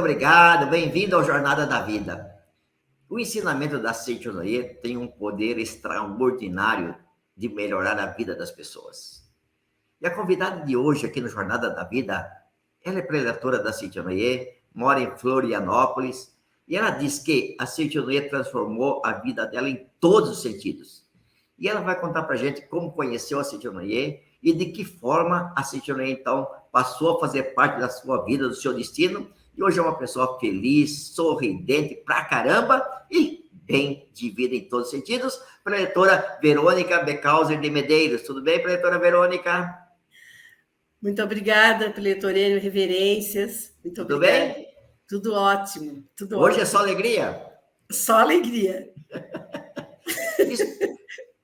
obrigado, bem-vindo ao Jornada da Vida. O ensinamento da Seitonoye tem um poder extraordinário de melhorar a vida das pessoas. E a convidada de hoje aqui no Jornada da Vida, ela é preletora da Seitonoye, mora em Florianópolis, e ela diz que a Seitonoye transformou a vida dela em todos os sentidos. E ela vai contar para a gente como conheceu a Seitonoye e de que forma a Seitonoye, então, passou a fazer parte da sua vida, do seu destino, e hoje é uma pessoa feliz, sorridente pra caramba e bem de vida em todos os sentidos. Preletora Verônica Becauser de Medeiros. Tudo bem, preletora Verônica? Muito obrigada, preletorênio, reverências. Muito Tudo obrigada. Bem? Tudo ótimo. Tudo hoje ótimo. É só alegria? Só alegria.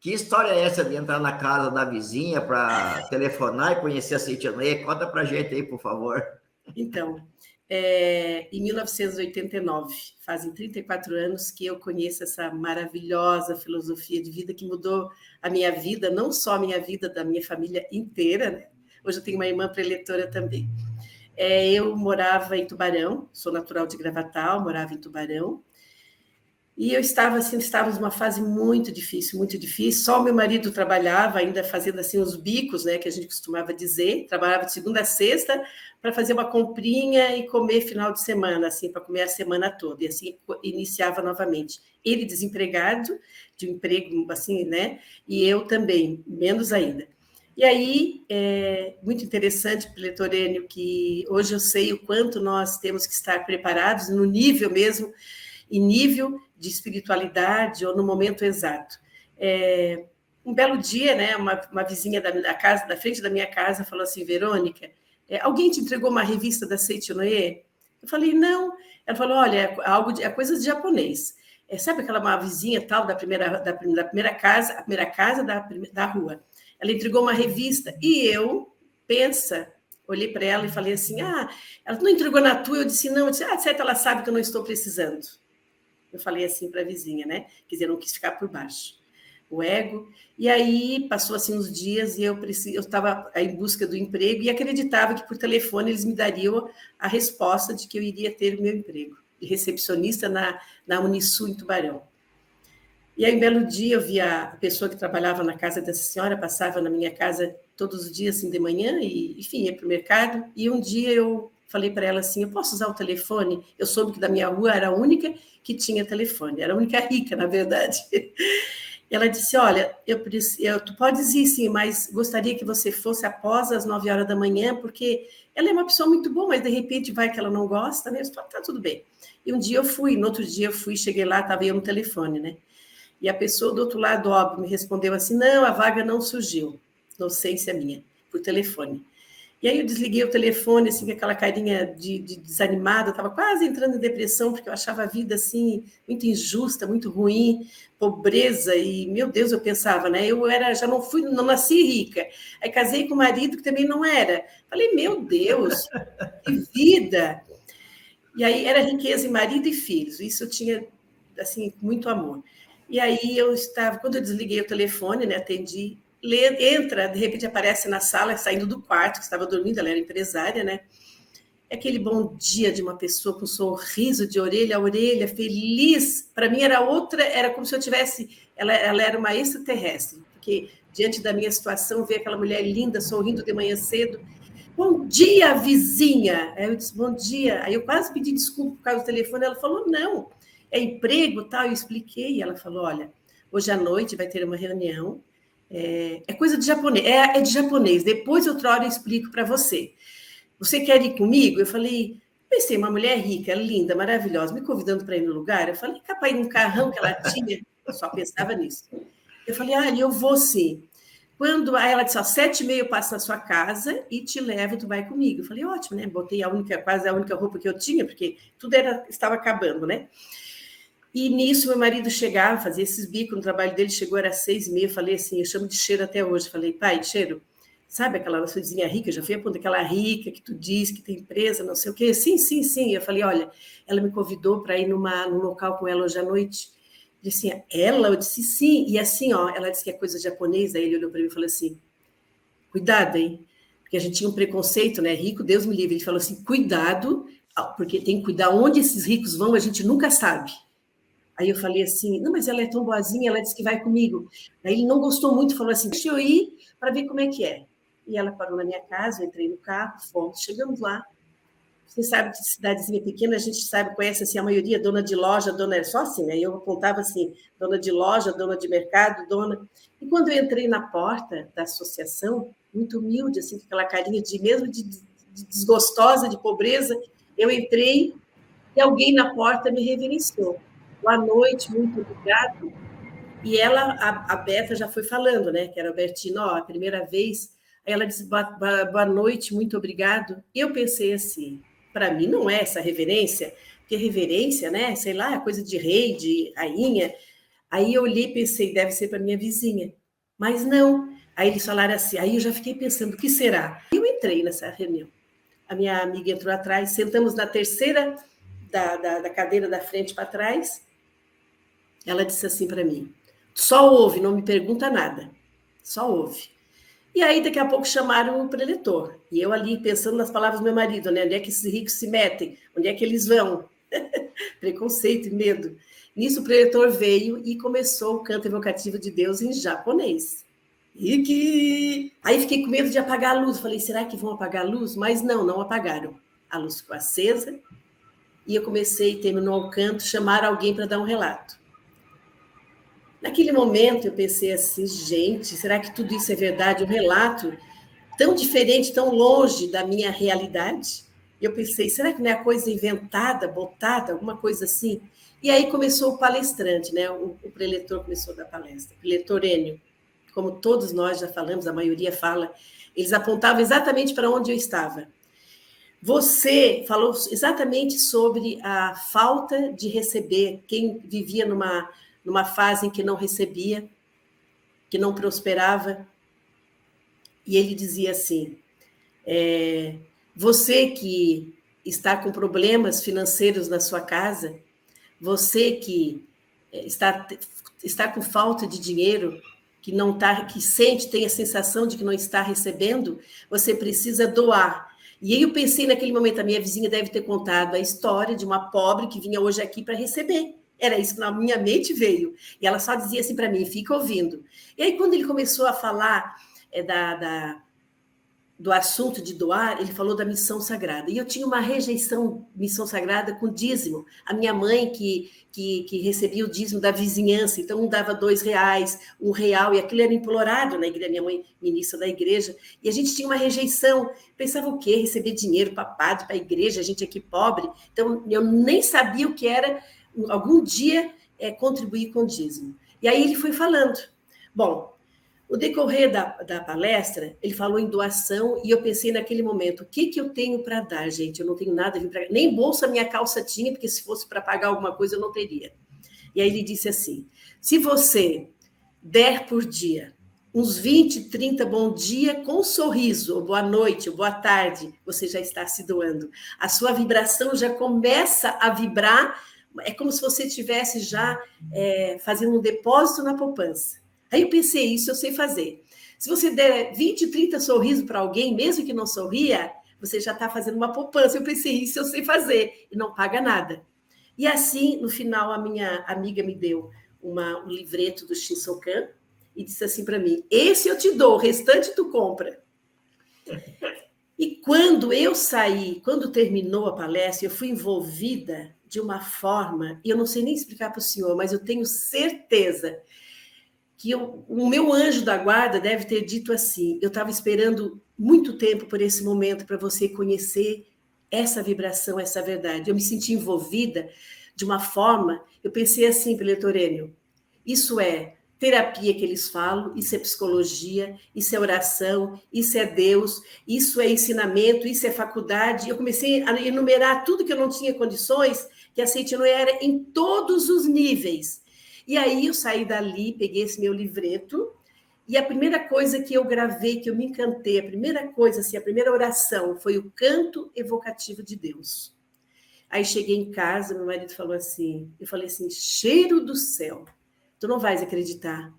Que história é essa de entrar na casa da vizinha para telefonar e conhecer a Seitonoye? Conta pra gente aí, por favor. Então, em 1989, fazem 34 anos que eu conheço essa maravilhosa filosofia de vida que mudou a minha vida, não só a minha vida, da minha família inteira, né? Hoje eu tenho uma irmã preletora também. Eu morava em Tubarão, sou natural de Gravatal, morava em Tubarão, e eu estávamos numa fase muito difícil, só o meu marido trabalhava, ainda fazendo assim os bicos, né, que a gente costumava dizer, trabalhava de segunda a sexta para fazer uma comprinha e comer final de semana, assim, para comer a semana toda, e assim iniciava novamente. Ele desempregado, de um emprego assim, né, e eu também, menos ainda. E aí, muito interessante, Pletorênio, que hoje eu sei o quanto nós temos que estar preparados no nível mesmo, em nível de espiritualidade ou no momento exato. Um belo dia, né, uma vizinha da frente da minha casa falou assim: Verônica, alguém te entregou uma revista da Seitonoye? Eu falei, não. Ela falou, olha, é coisa de japonês. Sabe uma vizinha tal da primeira casa da rua? Ela entregou uma revista e eu, olhei para ela e falei assim, ela não entregou na tua? Eu disse, não. Eu disse, certo, ela sabe que eu não estou precisando. Eu falei assim para a vizinha, né? Quer dizer, eu não quis ficar por baixo. O ego. E aí, passou assim uns dias e eu estava em busca do emprego e acreditava que por telefone eles me dariam a resposta de que eu iria ter o meu emprego de recepcionista na Unisul, em Tubarão. E aí, um belo dia, eu vi a pessoa que trabalhava na casa dessa senhora, passava na minha casa todos os dias, assim, de manhã, e, enfim, ia para o mercado, e um dia eu falei para ela assim, eu posso usar o telefone? Eu soube que da minha rua era a única que tinha telefone, era a única rica, na verdade. E ela disse, olha, tu podes ir sim, mas gostaria que você fosse após as 9 horas da manhã, porque ela é uma pessoa muito boa, mas de repente vai que ela não gosta, né? Eu falei, tá tudo bem. E um dia eu fui, no outro dia eu fui, cheguei lá, estava eu no telefone, né? E a pessoa do outro lado, óbvio, me respondeu assim, não, a vaga não surgiu, inocência minha, por telefone. E aí eu desliguei o telefone, assim, com aquela carinha de desanimada, eu estava quase entrando em depressão, porque eu achava a vida, assim, muito injusta, muito ruim, pobreza, e, meu Deus, eu pensava, né, já não nasci rica, aí casei com um marido que também não era. Falei, meu Deus, que vida! E aí era riqueza em marido e filhos, isso eu tinha, assim, muito amor. E aí quando eu desliguei o telefone, né, atendi, entra, de repente aparece na sala, saindo do quarto, que estava dormindo, ela era empresária, né? É aquele bom dia de uma pessoa com um sorriso de orelha a orelha, feliz. Para mim era como se eu tivesse, ela era uma extraterrestre, porque diante da minha situação, ver aquela mulher linda, sorrindo de manhã cedo. Bom dia, vizinha! Aí eu disse, bom dia. Aí eu quase pedi desculpa por causa do telefone, ela falou, não, é emprego, tal. Eu expliquei, e ela falou, olha, hoje à noite vai ter uma reunião, é coisa de japonês, é de japonês, depois outra hora eu explico para você. Você quer ir comigo? Eu falei, pensei, uma mulher rica, linda, maravilhosa, me convidando para ir no lugar. Eu falei, capaz de ir num carrão que ela tinha, eu só pensava nisso. Eu falei, eu vou sim. Aí ela disse, 7h30 eu passo na sua casa e te levo, tu vai comigo. Eu falei, ótimo, né? Botei quase a única roupa que eu tinha, porque tudo estava acabando, né? E nisso meu marido chegava, fazia esses bicos no trabalho dele, chegou, era 6h30, eu falei assim, eu chamo de Cheiro até hoje, falei, pai, Cheiro, sabe aquela nossa vizinha rica, eu já fui a ponto daquela rica que tu diz que tem empresa, não sei o quê, sim, sim, sim. Eu falei, olha, ela me convidou para ir num local com ela hoje à noite. Eu disse, ela? Eu disse, sim. E assim, ela disse que é coisa japonesa. Aí ele olhou para mim e falou assim, cuidado, hein? Porque a gente tinha um preconceito, né? Rico, Deus me livre. Ele falou assim, cuidado porque tem que cuidar onde esses ricos vão, a gente nunca sabe. Aí eu falei assim, não, mas ela é tão boazinha, ela disse que vai comigo. Aí ele não gostou muito, falou assim, deixa eu ir para ver como é que é. E ela parou na minha casa, eu entrei no carro, fomos, chegamos lá. Você sabe que cidadezinha pequena, a gente sabe, conhece assim, a maioria, dona de loja, dona, só assim, né? Eu apontava assim, dona de loja, dona de mercado, dona... E quando eu entrei na porta da associação, muito humilde, assim, com aquela carinha de mesmo de desgostosa, de pobreza, eu entrei e alguém na porta me reverenciou. Boa noite, muito obrigado. E ela, a Beta já foi falando, né? Que era a Bertina, ó, a primeira vez. Aí ela disse, boa noite, muito obrigado. E eu pensei assim, para mim não é essa reverência, porque reverência, né? Sei lá, é coisa de rei, de rainha. Aí eu olhei e pensei, deve ser para minha vizinha. Mas não. Aí eles falaram assim, aí eu já fiquei pensando, o que será? Eu entrei nessa reunião. A minha amiga entrou atrás, sentamos na terceira da cadeira da frente para trás. Ela disse assim para mim, só ouve, não me pergunta nada. Só ouve. E aí, daqui a pouco, chamaram o preletor. E eu ali, pensando nas palavras do meu marido, né? Onde é que esses ricos se metem? Onde é que eles vão? Preconceito e medo. Nisso, o preletor veio e começou o canto evocativo de Deus em japonês. Iki! Aí fiquei com medo de apagar a luz. Falei, será que vão apagar a luz? Mas não apagaram. A luz ficou acesa. E eu comecei, terminou o canto, chamaram alguém para dar um relato. Naquele momento, eu pensei assim, gente, será que tudo isso é verdade? Um relato tão diferente, tão longe da minha realidade? Eu pensei, será que não é coisa inventada, botada, alguma coisa assim? E aí começou o palestrante, né? O preletor começou a dar palestra. O preletor Enio, como todos nós já falamos, a maioria fala, eles apontavam exatamente para onde eu estava. Você falou exatamente sobre a falta de receber, quem vivia numa fase em que não recebia, que não prosperava. E ele dizia assim, você que está com problemas financeiros na sua casa, você que está com falta de dinheiro, que não tá, que sente, tem a sensação de que não está recebendo, você precisa doar. E aí eu pensei naquele momento, a minha vizinha deve ter contado a história de uma pobre que vinha hoje aqui para receber. Era isso que na minha mente veio. E ela só dizia assim para mim, fica ouvindo. E aí quando ele começou a falar do assunto de doar, ele falou da missão sagrada. E eu tinha uma rejeição, missão sagrada, com dízimo. A minha mãe, que recebia o dízimo da vizinhança, então um dava R$2, R$1, e aquilo era implorado na igreja, minha mãe, ministra da igreja, e a gente tinha uma rejeição. Pensava o quê? Receber dinheiro para padre, para a igreja, a gente aqui pobre. Então, eu nem sabia o que era, algum dia, contribuir com o dízimo. E aí ele foi falando. Bom, o decorrer da palestra, ele falou em doação e eu pensei naquele momento, o que eu tenho para dar, gente? Eu não tenho nada, nem bolsa minha calça tinha, porque se fosse para pagar alguma coisa eu não teria. E aí ele disse assim, se você der por dia uns 20, 30 bom dia com um sorriso, ou boa noite, ou boa tarde, você já está se doando. A sua vibração já começa a vibrar, é como se você estivesse já fazendo um depósito na poupança. Aí eu pensei, isso eu sei fazer. Se você der 20, 30 sorrisos para alguém, mesmo que não sorria, você já está fazendo uma poupança. Eu pensei, isso eu sei fazer, e não paga nada. E assim, no final, a minha amiga me deu um livreto do Shinsokan e disse assim para mim, esse eu te dou, o restante tu compra. E quando eu saí, quando terminou a palestra, eu fui envolvida de uma forma, e eu não sei nem explicar para o senhor, mas eu tenho certeza que o meu anjo da guarda deve ter dito assim, eu estava esperando muito tempo por esse momento para você conhecer essa vibração, essa verdade. Eu me senti envolvida de uma forma, eu pensei assim, preletor Enio, isso é terapia que eles falam, isso é psicologia, isso é oração, isso é Deus, isso é ensinamento, isso é faculdade. Eu comecei a enumerar tudo que eu não tinha condições, que a Seitinoye era em todos os níveis. E aí eu saí dali, peguei esse meu livreto, e a primeira coisa que eu gravei, que eu me encantei, a primeira coisa, assim, a primeira oração, foi o canto evocativo de Deus. Aí cheguei em casa, meu marido falou assim, eu falei assim, cheiro do céu, tu não vais acreditar.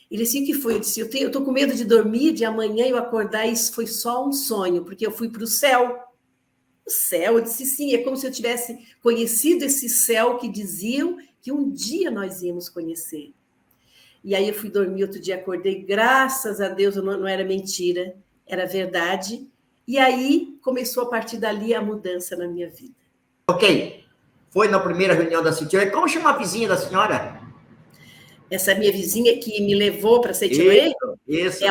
Ele disse, o que foi? Eu disse, eu estou com medo de dormir, de amanhã eu acordar, e isso foi só um sonho, porque eu fui para o céu céu? Eu disse, sim, é como se eu tivesse conhecido esse céu que diziam que um dia nós íamos conhecer. E aí eu fui dormir, outro dia acordei, graças a Deus, não era mentira, era verdade. E aí começou a partir dali a mudança na minha vida. Ok. Foi na primeira reunião da City Como chama a vizinha da senhora? Essa minha vizinha que me levou para Seitiloê Isso.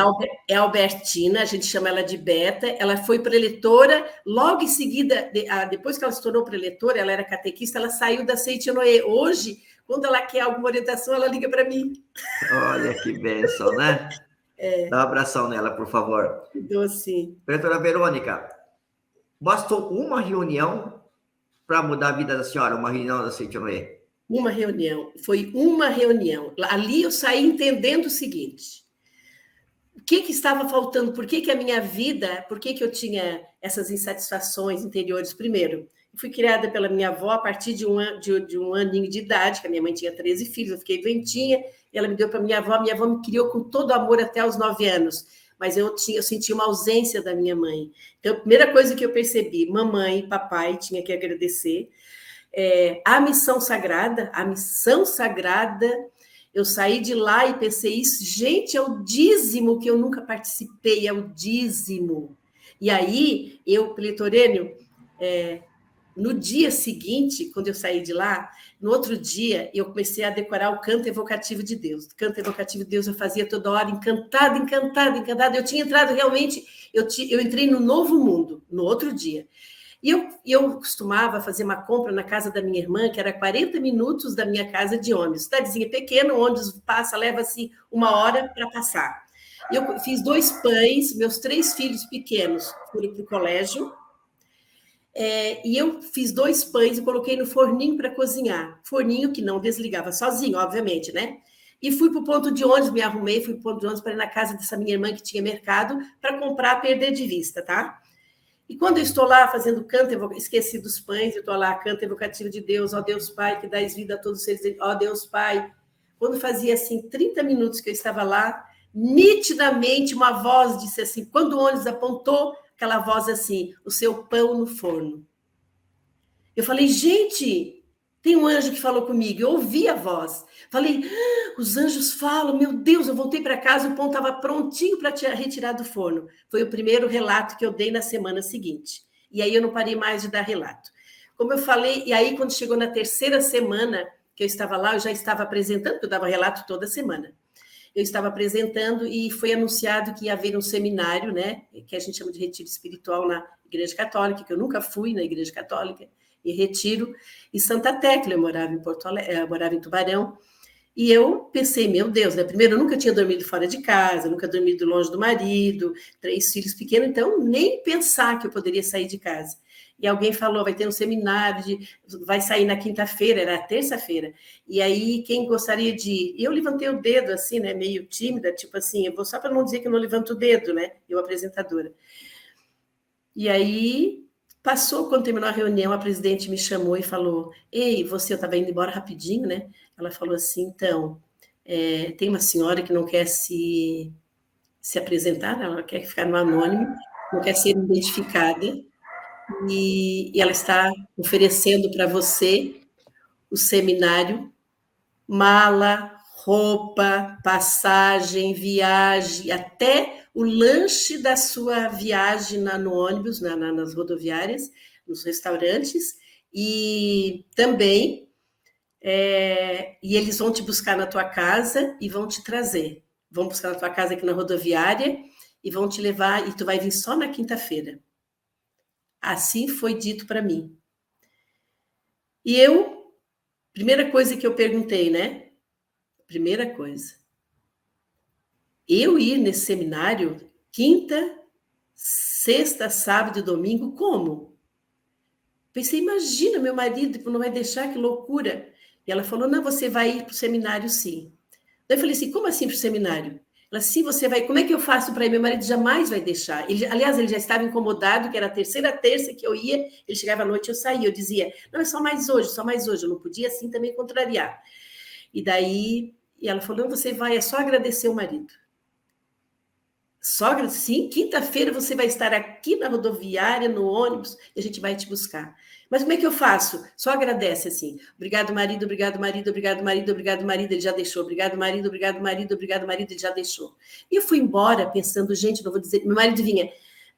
é a Albertina, a gente chama ela de Beta. Ela foi preletora, logo em seguida, depois que ela se tornou preletora, ela era catequista, ela saiu da Seitiloê. Hoje, quando ela quer alguma orientação, ela liga para mim. Olha que bênção, né? Dá um abração nela, por favor. Então, assim. Preletora Verônica, bastou uma reunião para mudar a vida da senhora, uma reunião da Seitiloê? Uma reunião, foi uma reunião. Ali eu saí entendendo o seguinte: o que estava faltando, por que a minha vida, por que eu tinha essas insatisfações interiores? Primeiro, eu fui criada pela minha avó a partir de um aninho de idade, que a minha mãe tinha 13 filhos, eu fiquei doentinha, e ela me deu para minha avó me criou com todo amor até os 9 anos, mas eu senti uma ausência da minha mãe. Então, a primeira coisa que eu percebi, mamãe e papai tinha que agradecer, a missão sagrada, eu saí de lá e pensei isso, gente, é o dízimo que eu nunca participei, é o dízimo. E aí, Plitorênio, no dia seguinte, quando eu saí de lá, no outro dia, eu comecei a decorar o canto evocativo de Deus. O canto evocativo de Deus eu fazia toda hora, encantada, encantada, encantada. Eu tinha entrado realmente, eu entrei no novo mundo, no outro dia. E eu costumava fazer uma compra na casa da minha irmã, que era 40 minutos da minha casa de ônibus. Cidadezinha pequena, o ônibus passa, leva-se 1 hora para passar. Eu fiz 2 pães, meus 3 filhos pequenos foram para o colégio, e eu fiz 2 pães e coloquei no forninho para cozinhar. Forninho que não desligava sozinho, obviamente, né? E fui para o ponto de ônibus, me arrumei, fui para o ponto de ônibus para ir na casa dessa minha irmã que tinha mercado para comprar, perder de vista, tá? E quando eu estou lá fazendo canto, esqueci dos pães, eu estou lá, canto evocativo de Deus, ó Deus Pai, que dás vida a todos os seres, ó Deus Pai. Quando fazia assim 30 minutos que eu estava lá, nitidamente uma voz disse assim, quando o ônibus apontou, aquela voz assim, o seu pão no forno. Eu falei, gente, tem um anjo que falou comigo, eu ouvi a voz. Falei, os anjos falam, meu Deus, eu voltei para casa, o pão estava prontinho para retirar do forno. Foi o primeiro relato que eu dei na semana seguinte. E aí eu não parei mais de dar relato. Como eu falei, e aí quando chegou na 3ª semana que eu estava lá, eu já estava apresentando, porque eu dava relato toda semana. Eu estava apresentando e foi anunciado que ia haver um seminário, né, que a gente chama de retiro espiritual na Igreja Católica, que eu nunca fui na Igreja Católica, e retiro, e Santa Tecla, eu morava em Porto Alegre, eu morava em Tubarão, e eu pensei, meu Deus, né? Primeiro, eu nunca tinha dormido fora de casa, nunca dormido longe do marido, 3 filhos pequenos, então nem pensar que eu poderia sair de casa. E alguém falou, vai ter um seminário, vai sair na quinta-feira, era terça-feira, e aí quem gostaria de ir? E eu levantei o dedo assim, né, meio tímida, tipo assim, eu vou só para não dizer que eu não levanto o dedo, né, eu apresentadora. E aí passou, quando terminou a reunião, a presidente me chamou e falou, ei, você, eu estava indo embora rapidinho, né? Ela falou assim, então, tem uma senhora que não quer se apresentar, ela quer ficar no anônimo, não quer ser identificada, e ela está oferecendo para você o seminário, mala, roupa, passagem, viagem, até o lanche da sua viagem no ônibus, nas rodoviárias, nos restaurantes, e também e eles vão te buscar na tua casa e vão te trazer. Vão buscar na tua casa aqui na rodoviária e vão te levar, e tu vai vir só na quinta-feira. Assim foi dito para mim. E eu, primeira coisa que eu perguntei, né? Primeira coisa. Eu ir nesse seminário, quinta, sexta, sábado e domingo, como? Pensei, imagina, meu marido não vai deixar, que loucura. E ela falou, não, você vai ir para o seminário, sim. Daí eu falei assim, como assim para o seminário? Ela, sim, você vai, como é que eu faço para ir? Meu marido jamais vai deixar. Aliás, ele já estava incomodado, que era a terça que eu ia, ele chegava à noite, eu saía, eu dizia, não, é só mais hoje, eu não podia assim também contrariar. E daí, ela falou, não, você vai, é só agradecer o marido. Sogra, sim, quinta-feira você vai estar aqui na rodoviária, no ônibus, e a gente vai te buscar. Mas como é que eu faço? Só agradece assim. Obrigado, marido, obrigado, marido, obrigado, marido, obrigado, marido, ele já deixou. Obrigado, marido, obrigado, marido, obrigado, marido, ele já deixou. E eu fui embora pensando, gente, não vou dizer. Meu marido vinha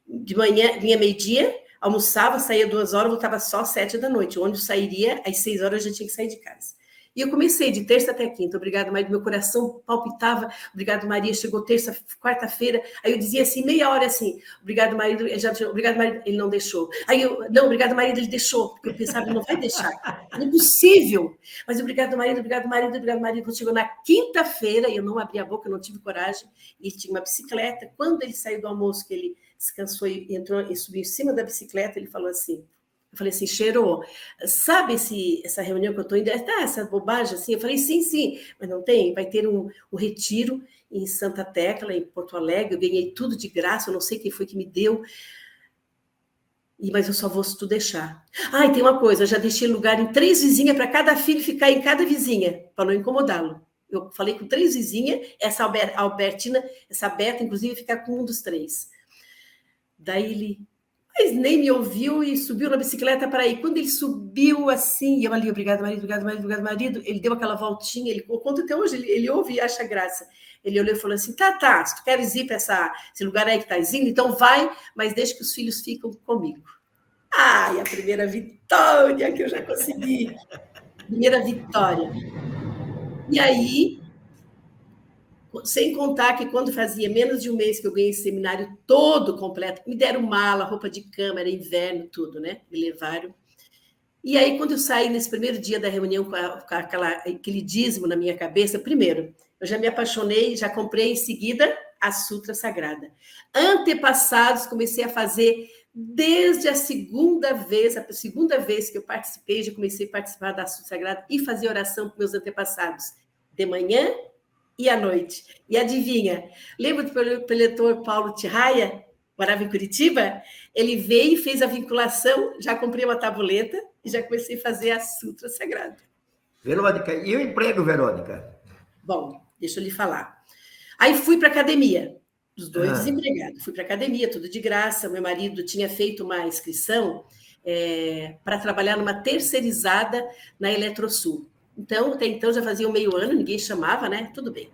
de manhã, vinha meio-dia, almoçava, saía 2 horas, voltava só às 7 da noite. O ônibus sairia às 6 horas, eu já tinha que sair de casa. E eu comecei de terça até quinta, obrigado, Maria, meu coração palpitava, obrigado, Maria, chegou terça, quarta-feira, aí eu dizia assim, meia hora assim, obrigado, marido, obrigado, marido, ele não deixou. Aí eu, não, obrigado, marido, ele deixou, porque eu pensava, ele não vai deixar, é impossível. Mas obrigado, marido, obrigado, marido, obrigado, marido. Quando chegou na quinta-feira, eu não abri a boca, eu não tive coragem, e tinha uma bicicleta, quando ele saiu do almoço, que ele descansou e entrou e subiu em cima da bicicleta, ele falou assim, eu falei assim, Cheiro, sabe essa reunião que eu estou indo? Essa bobagem assim? Eu falei, sim, mas não tem, vai ter um retiro em Santa Tecla, em Porto Alegre, eu ganhei tudo de graça, eu não sei quem foi que me deu, mas eu só vou se tu deixar. Ah, e tem uma coisa, eu já deixei lugar em 3 vizinhas para cada filho ficar em cada vizinha, para não incomodá-lo. Eu falei com 3 vizinhas, essa Albertina, essa Beta, inclusive, ficar com um dos 3. Daí ele... Mas nem me ouviu e subiu na bicicleta para ir. Quando ele subiu assim, eu ali, obrigado, marido, obrigado, marido, obrigado, marido, ele deu aquela voltinha, ele conta até hoje, ele ouve e acha graça. Ele olhou e falou assim, tá, se tu queres ir para esse lugar aí que tá indo, então vai, mas deixa que os filhos ficam comigo. Ai, a primeira vitória que eu já consegui. Primeira vitória. E aí, sem contar que quando fazia menos de um mês que eu ganhei esse seminário todo completo, me deram mala, roupa de cama, era inverno, tudo, né? Me levaram. E aí, quando eu saí nesse primeiro dia da reunião com aquele dízimo na minha cabeça, primeiro, eu já me apaixonei, já comprei em seguida a Sutra Sagrada. Antepassados, comecei a fazer desde a segunda vez que eu participei, já comecei a participar da Sutra Sagrada e fazer oração para meus antepassados, de manhã e à noite. E adivinha, lembra do preletor Paulo Tirraia, morava em Curitiba? Ele veio e fez a vinculação, já comprei uma tabuleta e já comecei a fazer a Sutra Sagrada. Verônica, e o emprego, Verônica? Bom, deixa eu lhe falar. Aí fui para a academia, os 2 desempregados. Fui para a academia, tudo de graça. Meu marido tinha feito uma inscrição para trabalhar numa terceirizada na Eletrosul. Então, até então já fazia um meio ano, ninguém chamava, né? Tudo bem.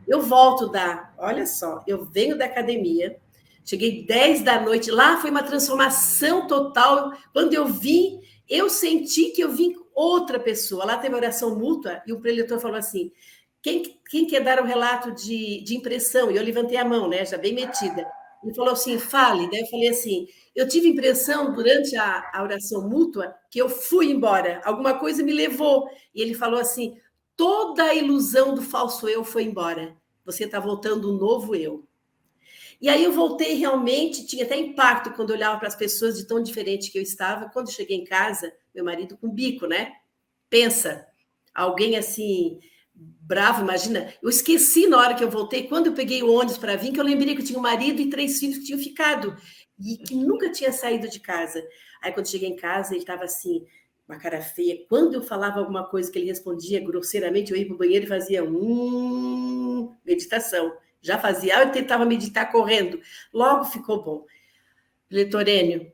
Eu volto olha só, eu venho da academia, cheguei 10 da noite, lá foi uma transformação total. Quando eu vim, eu senti que eu vim outra pessoa. Lá teve oração mútua e o preletor falou assim, quem quer dar um relato de impressão? E eu levantei a mão, né, já bem metida. Ele falou assim, fale. Daí eu falei assim, eu tive impressão durante a oração mútua que eu fui embora, alguma coisa me levou. E ele falou assim, toda a ilusão do falso eu foi embora. Você está voltando um novo eu. E aí eu voltei realmente, tinha até impacto quando eu olhava para as pessoas de tão diferente que eu estava. Quando eu cheguei em casa, meu marido com bico, né? Pensa, alguém assim, bravo, imagina. Eu esqueci na hora que eu voltei, quando eu peguei o ônibus para vir, que eu lembrei que eu tinha um marido e 3 filhos que tinham ficado e que nunca tinha saído de casa. Aí quando cheguei em casa, ele estava assim, uma cara feia. Quando eu falava alguma coisa que ele respondia grosseiramente, eu ia para o banheiro e fazia meditação. Já fazia, eu tentava meditar correndo. Logo ficou bom. Leitorênio,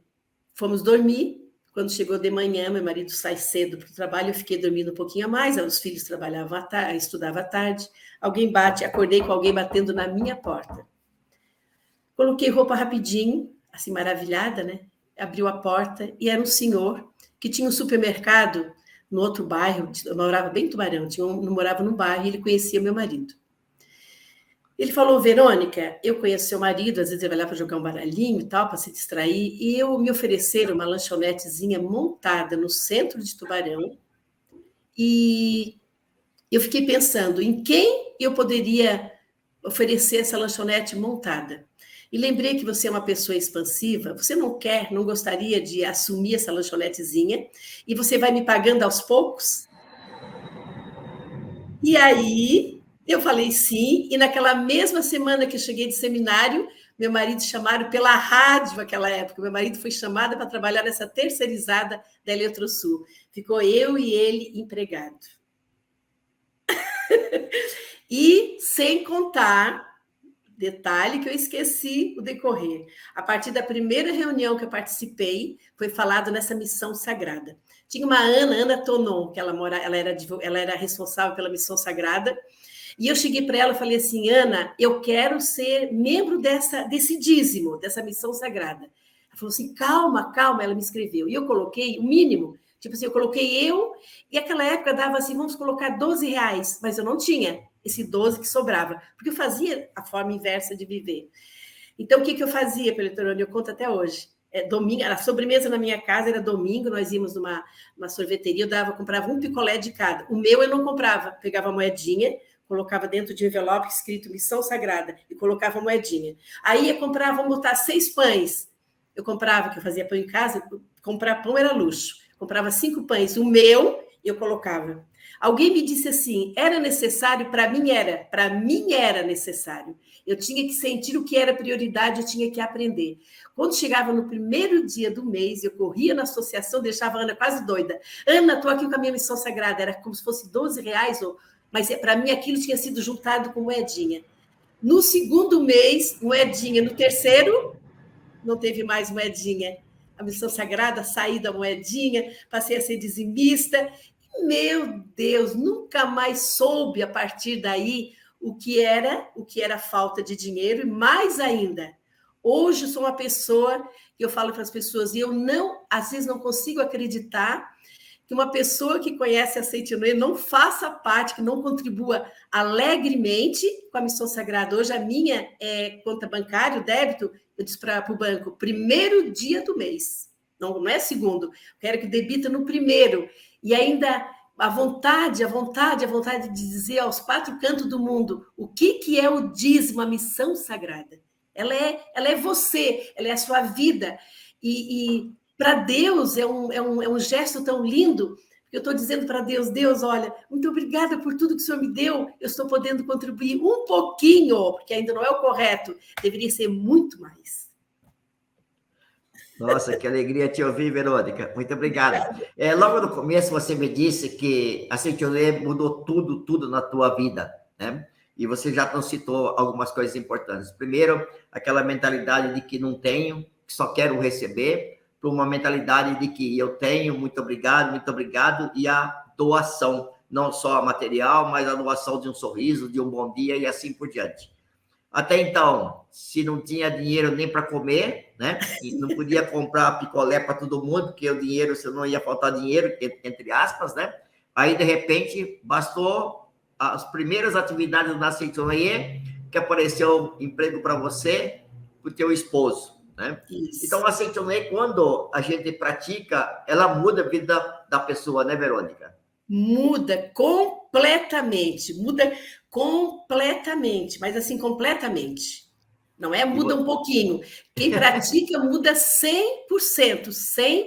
fomos dormir. Quando chegou de manhã, meu marido sai cedo para o trabalho, eu fiquei dormindo um pouquinho a mais, os filhos trabalhavam à tarde, estudavam à tarde. Alguém bate, acordei com alguém batendo na minha porta. Coloquei roupa rapidinho, assim, maravilhada, né? Abriu a porta e era um senhor que tinha um supermercado no outro bairro, eu morava bem em Tubarão, não morava num bairro, e ele conhecia meu marido. Ele falou, Verônica, eu conheço seu marido, às vezes ele vai lá para jogar um baralhinho e tal, para se distrair, e eu me ofereceram uma lanchonetezinha montada no centro de Tubarão, e eu fiquei pensando em quem eu poderia oferecer essa lanchonete montada. E lembrei que você é uma pessoa expansiva, você não gostaria de assumir essa lanchonetezinha, e você vai me pagando aos poucos? E aí eu falei sim, e naquela mesma semana que eu cheguei de seminário, meu marido chamaram pela rádio naquela época, meu marido foi chamado para trabalhar nessa terceirizada da Eletrosul. Ficou eu e ele empregado. E sem contar Detalhe que eu esqueci o decorrer. A partir da primeira reunião que eu participei, foi falado nessa missão sagrada. Tinha uma Ana Tonon, que ela era responsável pela missão sagrada, e eu cheguei para ela e falei assim, Ana, eu quero ser membro desse dízimo, dessa missão sagrada. Ela falou assim, calma, ela me escreveu. E eu coloquei o mínimo, tipo assim, eu coloquei e aquela época dava assim, vamos colocar R$12, mas eu não tinha esse 12 que sobrava, porque eu fazia a forma inversa de viver. Então, o que eu fazia, Peletorone? Eu conto até hoje. Domingo, a sobremesa na minha casa era domingo, nós íamos numa sorveteria, comprava um picolé de cada. O meu eu não comprava, pegava a moedinha, colocava dentro de um envelope escrito Missão Sagrada e colocava a moedinha. Aí eu comprava, vamos botar 6 pães. Eu comprava, que eu fazia pão em casa, comprar pão era luxo. Comprava 5 pães, o meu eu colocava. Alguém me disse assim, era necessário? Para mim era necessário. Eu tinha que sentir o que era prioridade, eu tinha que aprender. Quando chegava no primeiro dia do mês, eu corria na associação, deixava a Ana quase doida. Ana, estou aqui com a minha missão sagrada, era como se fosse R$12, mas para mim aquilo tinha sido juntado com moedinha. No segundo mês, moedinha. No terceiro, não teve mais moedinha. A missão sagrada, saí da moedinha, passei a ser dizimista. Meu Deus, nunca mais soube a partir daí o que era falta de dinheiro, e mais ainda, hoje eu sou uma pessoa que eu falo para as pessoas, e eu às vezes não consigo acreditar que uma pessoa que conhece a Seitinoye não faça parte, que não contribua alegremente com a missão sagrada. Hoje a minha conta bancária, o débito, eu disse para o banco, primeiro dia do mês, não é segundo, quero que debita no primeiro. E ainda a vontade de dizer aos 4 cantos do mundo o que é o dízimo, a missão sagrada. Ela é você, ela é a sua vida. E para Deus é um gesto tão lindo, porque eu estou dizendo para Deus, Deus, olha, muito obrigada por tudo que o Senhor me deu, eu estou podendo contribuir um pouquinho, porque ainda não é o correto, deveria ser muito mais. Nossa, que alegria te ouvir, Verônica. Muito obrigado. Logo no começo, você me disse que a Seitinoye mudou tudo na tua vida, né? E você já citou algumas coisas importantes. Primeiro, aquela mentalidade de que não tenho, que só quero receber, para uma mentalidade de que eu tenho, muito obrigado, e a doação, não só material, mas a doação de um sorriso, de um bom dia e assim por diante. Até então, se não tinha dinheiro nem para comer, né? E não podia comprar picolé para todo mundo, porque o dinheiro, se não ia faltar dinheiro, entre aspas, né? Aí, de repente, bastou as primeiras atividades da Seitinoye, que apareceu emprego para você, para o teu esposo, né? Isso. Então, a Seitinoye, quando a gente pratica, ela muda a vida da pessoa, né, Verônica? Muda completamente, mas assim, completamente. Não é muda um pouquinho. Quem pratica muda 100%, 100%.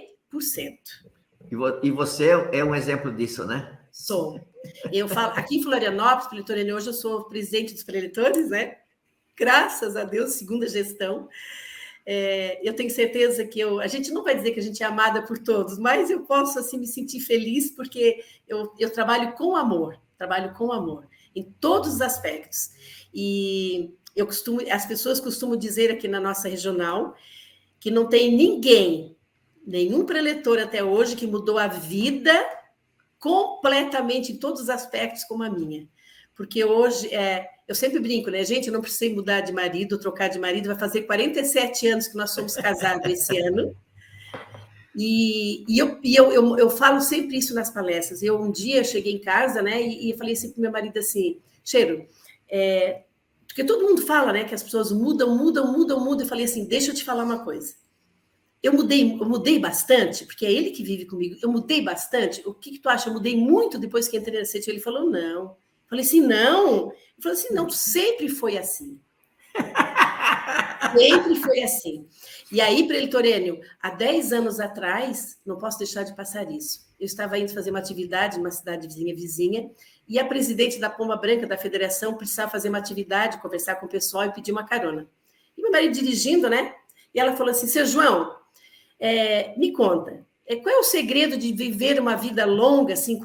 E você é um exemplo disso, né? Sou. Eu falo, aqui em Florianópolis, Peletorone, hoje eu sou presidente dos preletores, né? Graças a Deus, segunda gestão. Eu tenho certeza que a gente não vai dizer que a gente é amada por todos, mas eu posso assim me sentir feliz porque eu trabalho com amor, em todos os aspectos. E as pessoas costumam dizer aqui na nossa regional que não tem nenhum preletor até hoje que mudou a vida completamente em todos os aspectos como a minha. Porque hoje, eu sempre brinco, né? Gente, eu não precisei mudar de marido, trocar de marido, vai fazer 47 anos que nós somos casados esse ano. E eu falo sempre isso nas palestras. Eu um dia cheguei em casa, né? E falei assim para o meu marido assim, Cheiro, porque todo mundo fala, né? Que as pessoas mudam. Eu falei assim, deixa eu te falar uma coisa. Eu mudei bastante, porque é ele que vive comigo. Eu mudei bastante. O que tu acha? Eu mudei muito depois que entrei na CETI. Ele falou, não. Eu falei assim, não. Ele falou assim, não, sempre foi assim. Sempre foi assim. E aí, Preletorênio, há 10 anos atrás, não posso deixar de passar isso. Eu estava indo fazer uma atividade numa cidade vizinha, e a presidente da Pomba Branca da federação precisava fazer uma atividade, conversar com o pessoal e pedir uma carona. E meu marido dirigindo, né? E ela falou assim, seu João, me conta, qual é o segredo de viver uma vida longa, assim,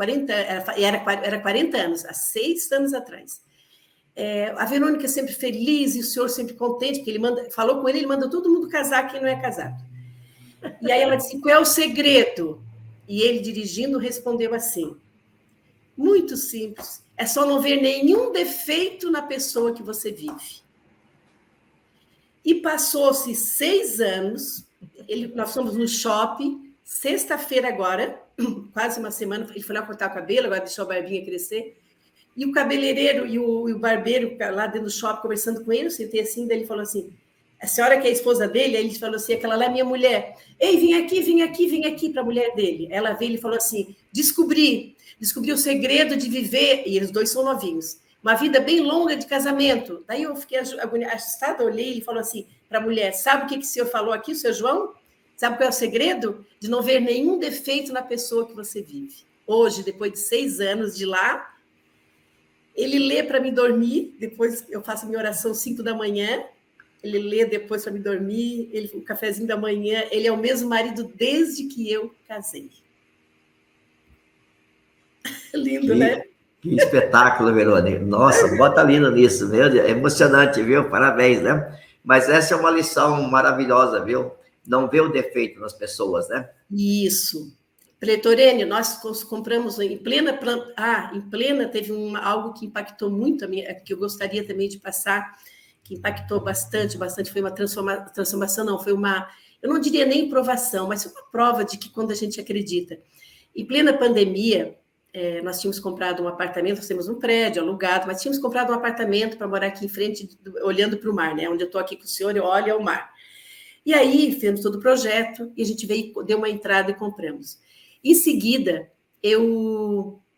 era 40 anos, há 6 anos atrás. A Verônica sempre feliz e o senhor sempre contente, porque falou com ele manda todo mundo casar quem não é casado. E aí ela disse, qual é o segredo? E ele, dirigindo, respondeu assim, muito simples, é só não ver nenhum defeito na pessoa que você vive. E passou-se 6 anos, nós fomos no shopping, sexta-feira agora, quase uma semana, ele foi lá cortar o cabelo, agora deixou a barbinha crescer, e o cabeleireiro e o barbeiro lá dentro do shopping conversando com ele, eu sentei assim, daí ele falou assim, a senhora que é a esposa dele, aí ele falou assim, aquela lá é minha mulher, ei, vem aqui, para a mulher dele. Ela veio e falou assim, descobri o segredo de viver, e eles dois são novinhos, uma vida bem longa de casamento. Daí eu fiquei assustada, olhei e falou assim para a mulher, sabe o que o senhor falou aqui, o senhor João? Sabe qual é o segredo? De não ver nenhum defeito na pessoa que você vive. Hoje, depois de 6 anos de lá, ele lê para me dormir, depois eu faço a minha oração 5 da manhã, ele lê depois para me dormir, o cafezinho da manhã, ele é o mesmo marido desde que eu casei. Lindo, né? Que espetáculo, Verônica. Nossa, bota lindo nisso, meu Deus. É emocionante, viu? Parabéns, né? Mas essa é uma lição maravilhosa, viu? Não ver o defeito nas pessoas, né? Isso. Pretorênio, nós compramos em plena... teve algo que impactou muito, que eu gostaria também de passar, que impactou bastante, foi uma transformação, não, foi uma... Eu não diria nem provação, mas foi uma prova de que quando a gente acredita. Em plena pandemia, nós tínhamos comprado um apartamento, nós temos um prédio alugado, mas tínhamos comprado um apartamento para morar aqui em frente, olhando para o mar, né? Onde eu estou aqui com o senhor, eu olho ao mar. E aí, fizemos todo o projeto, e a gente veio, deu uma entrada e compramos. Em seguida,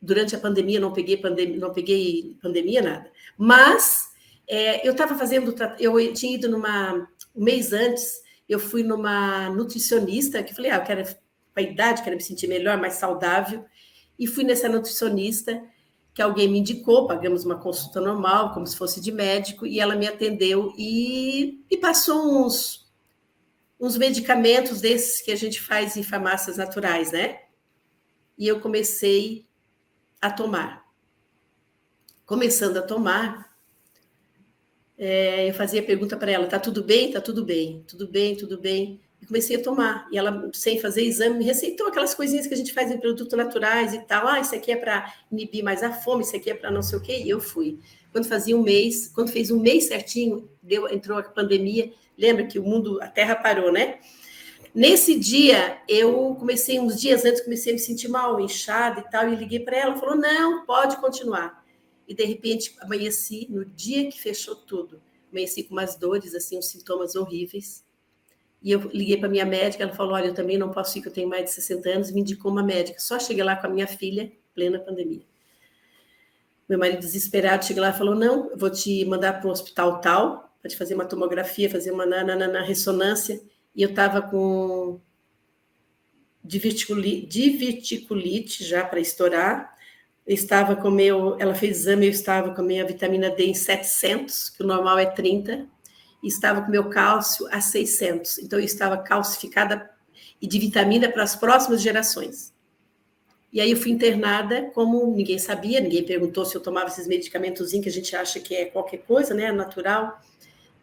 durante a pandemia, não peguei pandemia, nada, mas eu estava fazendo, eu tinha ido um mês antes, eu fui numa nutricionista, que falei, eu quero, com a idade, quero me sentir melhor, mais saudável, e fui nessa nutricionista, que alguém me indicou, pagamos uma consulta normal, como se fosse de médico, e ela me atendeu e passou uns medicamentos desses que a gente faz em farmácias naturais, né? E eu comecei a tomar. Começando a tomar, eu fazia pergunta para ela, tá tudo bem? Tá tudo bem, tudo bem, tudo bem. E comecei a tomar. E ela, sem fazer exame, me receitou aquelas coisinhas que a gente faz em produtos naturais e tal. Isso aqui é para inibir mais a fome, isso aqui é para não sei o quê. E eu fui. Quando fez um mês certinho, entrou a pandemia. Lembra que a Terra parou, né? Nesse dia, uns dias antes, comecei a me sentir mal, inchada e tal, e liguei para ela, falou, não, pode continuar. E, de repente, amanheci, no dia que fechou tudo, amanheci com umas dores, assim, uns sintomas horríveis, e eu liguei para minha médica, ela falou, olha, eu também não posso ir, que eu tenho mais de 60 anos, me indicou uma médica. Só cheguei lá com a minha filha, plena pandemia. Meu marido desesperado, chegou lá e falou, não, eu vou te mandar para um hospital tal, para te fazer uma tomografia, fazer uma na ressonância, e eu estava com diverticulite já para estourar, ela fez exame, eu estava com a minha vitamina D em 700, que o normal é 30, e estava com meu cálcio a 600, então eu estava calcificada e de vitamina para as próximas gerações. E aí eu fui internada, como ninguém sabia, ninguém perguntou se eu tomava esses medicamentozinhos que a gente acha que é qualquer coisa, né, natural.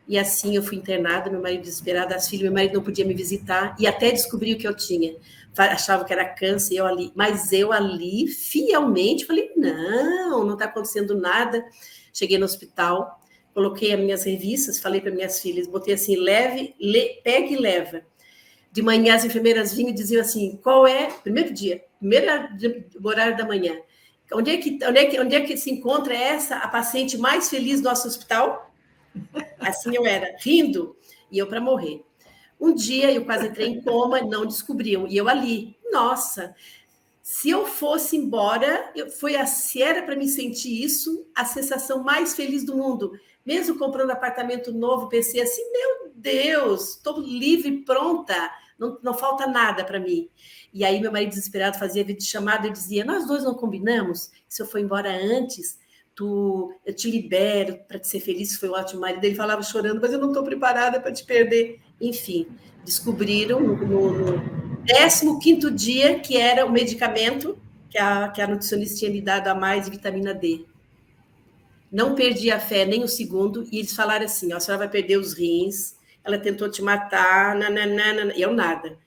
E assim eu fui internada, meu marido desesperado, meu marido não podia me visitar, e até descobri o que eu tinha. Achava que era câncer, mas eu ali, fielmente, falei, não está acontecendo nada. Cheguei no hospital, coloquei as minhas revistas, falei para minhas filhas, botei assim, pega e leva. De manhã as enfermeiras vinham e diziam assim, qual é, primeiro horário da manhã, onde é que se encontra a paciente mais feliz do nosso hospital? Assim eu era, rindo, e eu para morrer. Um dia eu quase entrei em coma, não descobriam, e eu ali, nossa, se eu fosse embora, se era para me sentir isso, a sensação mais feliz do mundo. Mesmo comprando apartamento novo, pensei assim, meu Deus, estou livre, pronta, não falta nada para mim. E aí meu marido desesperado fazia videochamada e dizia, nós dois não combinamos? Se eu for embora antes, eu te libero para te ser feliz, foi um ótimo marido. Ele falava chorando, mas eu não estou preparada para te perder. Enfim, descobriram no 15º dia que era o medicamento que a nutricionista tinha me dado a mais de vitamina D. não perdi a fé nem um segundo, e eles falaram assim, ó, a senhora vai perder os rins, ela tentou te matar, nananana, eu nada.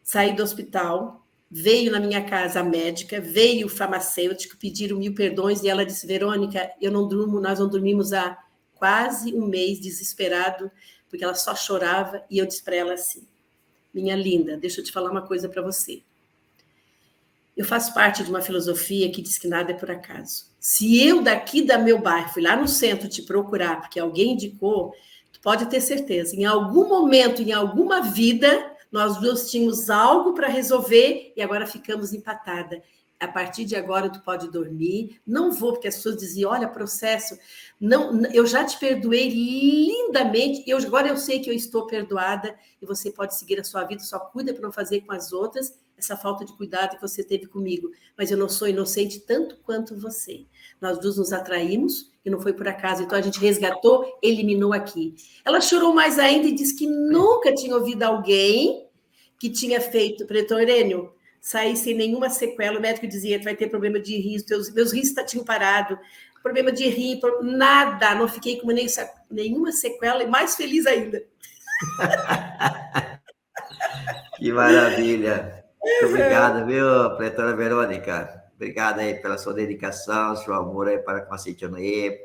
Saí do hospital, veio na minha casa a médica, veio o farmacêutico, pediram 1000 perdões, e ela disse, Verônica, eu não durmo, nós não dormimos há quase um mês, desesperado, porque ela só chorava, e eu disse para ela assim, minha linda, deixa eu te falar uma coisa para você. Eu faço parte de uma filosofia que diz que nada é por acaso. Se eu daqui da meu bairro fui lá no centro te procurar porque alguém indicou, tu pode ter certeza, em algum momento, em alguma vida, nós dois tínhamos algo para resolver e agora ficamos empatadas. A partir de agora tu pode dormir, não vou, porque as pessoas diziam, olha, processo, não, eu já te perdoei lindamente, agora eu sei que eu estou perdoada e você pode seguir a sua vida, só cuida para não fazer com as outras essa falta de cuidado que você teve comigo, mas eu não sou inocente tanto quanto você. Nós duas nos atraímos e não foi por acaso, então a gente resgatou, eliminou aqui. Ela chorou mais ainda e disse que nunca tinha ouvido alguém que tinha feito, Preto Irênio, saí sem nenhuma sequela, o médico dizia que vai ter problema de rins, meus rins tinham parado, problema de rim, nada, não fiquei com nenhuma sequela e mais feliz ainda. Que maravilha! Muito obrigado, viu, Pretora Verônica? Obrigado aí pela sua dedicação, seu amor aí para com a Seitonoye,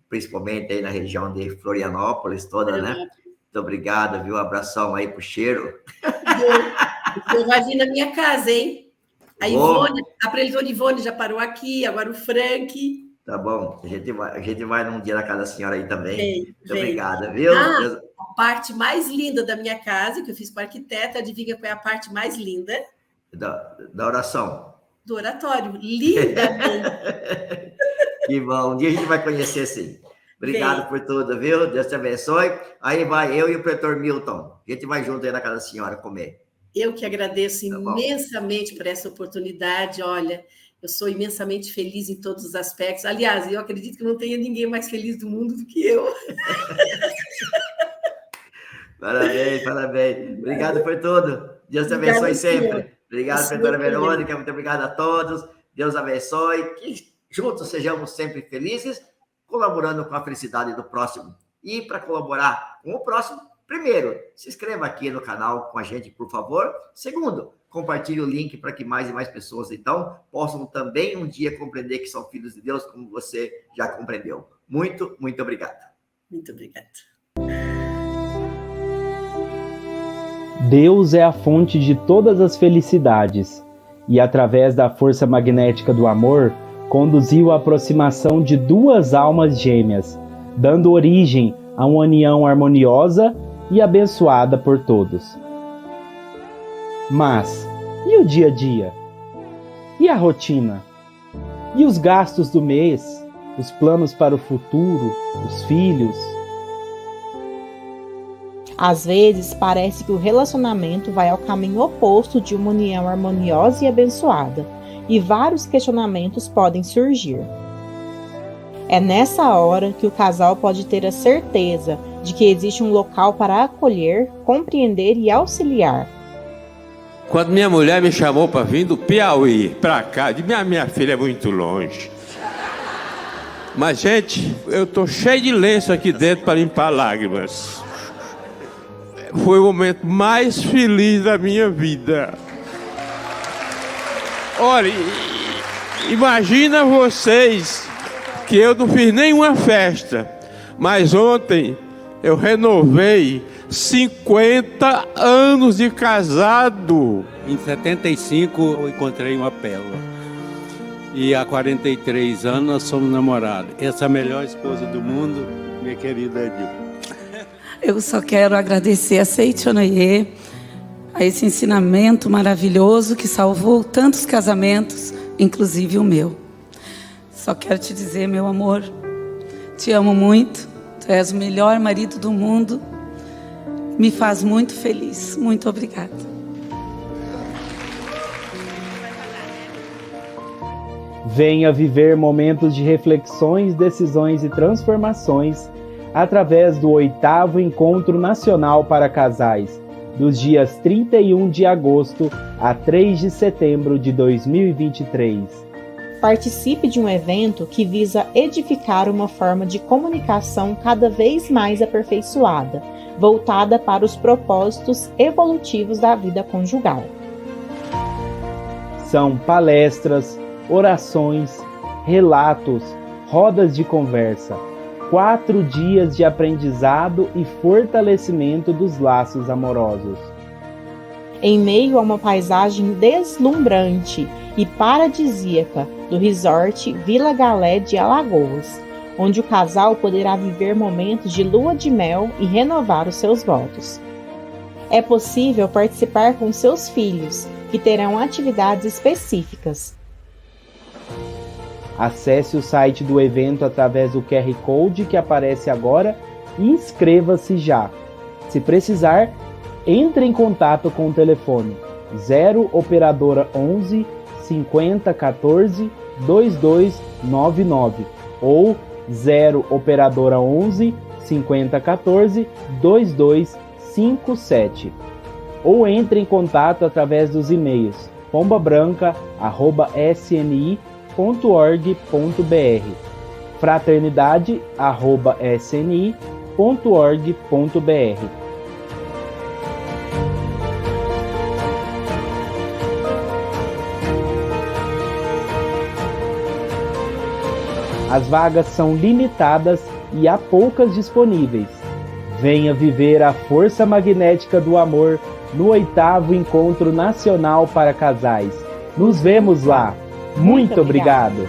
principalmente aí na região de Florianópolis toda, né? Muito obrigado, viu? Abração aí pro Cheiro. Você vai vir na minha casa, hein? A Ivone, a previsão de Ivone já parou aqui, agora o Frank. Tá bom, a gente vai num dia na casa da senhora aí também. Muito obrigada, viu? A parte mais linda da minha casa, que eu fiz com a arquiteta, adivinha qual é a parte mais linda? Da oração. Do oratório, lindamente. Que bom, um dia a gente vai conhecer, sim. Obrigado por tudo, viu? Deus te abençoe. Aí vai eu e o pretor Milton. A gente vai junto aí na casa da senhora comer. Eu que agradeço imensamente por essa oportunidade. Olha, eu sou imensamente feliz em todos os aspectos. Aliás, eu acredito que não tenha ninguém mais feliz do mundo do que eu. Parabéns, parabéns. Obrigado por tudo. Deus te abençoe sempre. Obrigado, pretora Verônica. Muito obrigado a todos. Deus abençoe. Que juntos sejamos sempre felizes, colaborando com a felicidade do próximo. E para colaborar com o próximo, primeiro, se inscreva aqui no canal com a gente, por favor. Segundo, compartilhe o link para que mais e mais pessoas, então, possam também um dia compreender que são filhos de Deus, como você já compreendeu. Muito, muito obrigado. Muito obrigado. Deus é a fonte de todas as felicidades e, através da força magnética do amor, conduziu a aproximação de duas almas gêmeas, dando origem a uma união harmoniosa e abençoada por todos. Mas, e o dia a dia? E a rotina? E os gastos do mês? Os planos para o futuro? Os filhos? Às vezes, parece que o relacionamento vai ao caminho oposto de uma união harmoniosa e abençoada, e vários questionamentos podem surgir. É nessa hora que o casal pode ter a certeza de que existe um local para acolher, compreender e auxiliar. Quando minha mulher me chamou para vir do Piauí para cá, de minha filha é muito longe. Mas, gente, eu tô cheio de lenço aqui dentro para limpar lágrimas. Foi o momento mais feliz da minha vida. Olha, imagina vocês que eu não fiz nenhuma festa, mas ontem eu renovei 50 anos de casado. Em 75 eu encontrei uma pérola. E há 43 anos nós somos namorados. Essa é a melhor esposa do mundo, minha querida Edil. Eu só quero agradecer a Seitonoye, a esse ensinamento maravilhoso que salvou tantos casamentos, inclusive o meu. Só quero te dizer, meu amor, te amo muito, tu és o melhor marido do mundo, me faz muito feliz. Muito obrigada. Venha viver momentos de reflexões, decisões e transformações através do 8º Encontro Nacional para Casais, dos dias 31 de agosto a 3 de setembro de 2023. Participe de um evento que visa edificar uma forma de comunicação cada vez mais aperfeiçoada, voltada para os propósitos evolutivos da vida conjugal. São palestras, orações, relatos, rodas de conversa, 4 dias de aprendizado e fortalecimento dos laços amorosos. Em meio a uma paisagem deslumbrante e paradisíaca do resort Vila Galé de Alagoas, onde o casal poderá viver momentos de lua de mel e renovar os seus votos. É possível participar com seus filhos, que terão atividades específicas. Acesse o site do evento através do QR Code que aparece agora e inscreva-se já. Se precisar, entre em contato com o telefone 0 operadora 11 50 14 2299 ou 0 operadora 11 50 14 2257. Ou entre em contato através dos e-mails pombabranca@sni.org.br, fraternidade@sni.org.br. As vagas são limitadas e há poucas disponíveis. Venha viver a força magnética do amor no 8º Encontro Nacional para Casais. Nos vemos lá. Muito obrigado.